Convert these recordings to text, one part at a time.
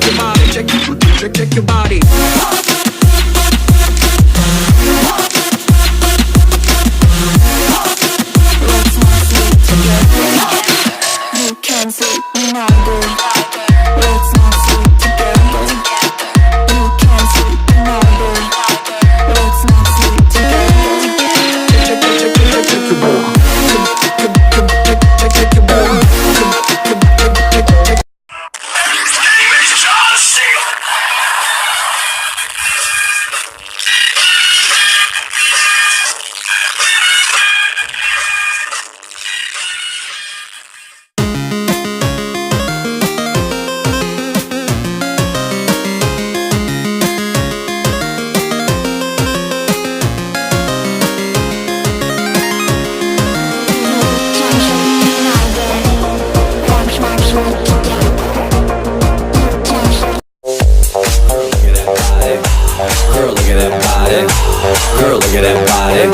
your body, check your body. Let's not sleep together. You can't sleep when I do. Let's not sleep together. You can't sleep when I do. Let's not sleep together. Check your body. Check your body. Girl, look at that body.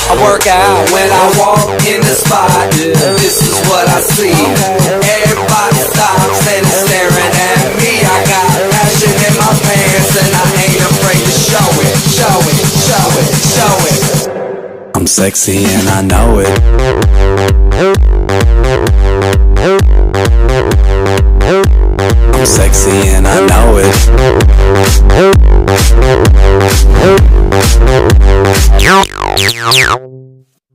I work out when I walk in the spot. This is what I see. Everybody stops and is staring at me. I got passion in my pants and I ain't afraid to show it. Show it, show it, show it. I'm sexy and I know it. I'm sexy and I know it.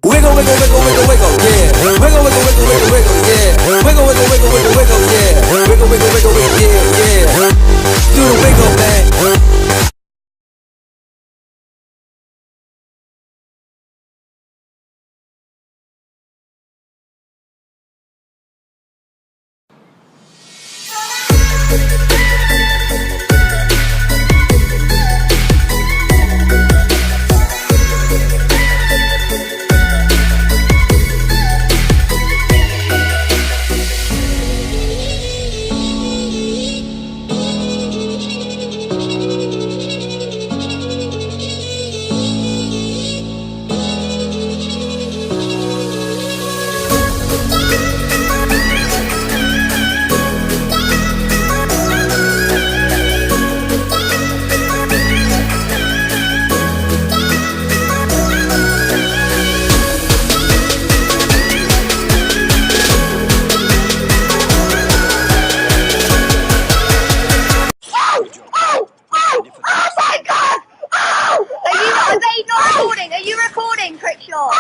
Wiggle, wiggle, wiggle, wiggle, wiggle, yeah. Wiggle, wiggle, wiggle, wiggle, wiggle, yeah. Wiggle, wiggle, wiggle, wiggle, wiggle, yeah. Wiggle, wiggle, wiggle, wiggle, yeah, yeah. Do the wiggle, man. Are you recording, Crickshaw?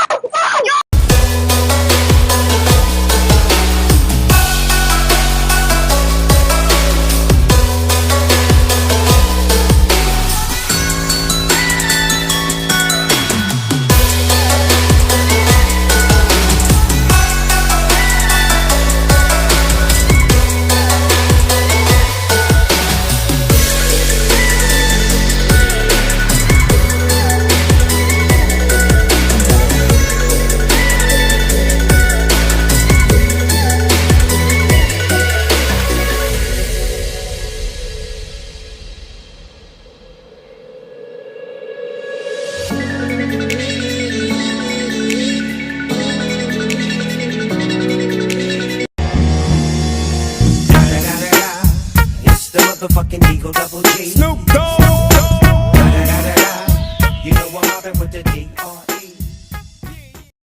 It's the motherfucking Eagle Double G. Snoop Dogg.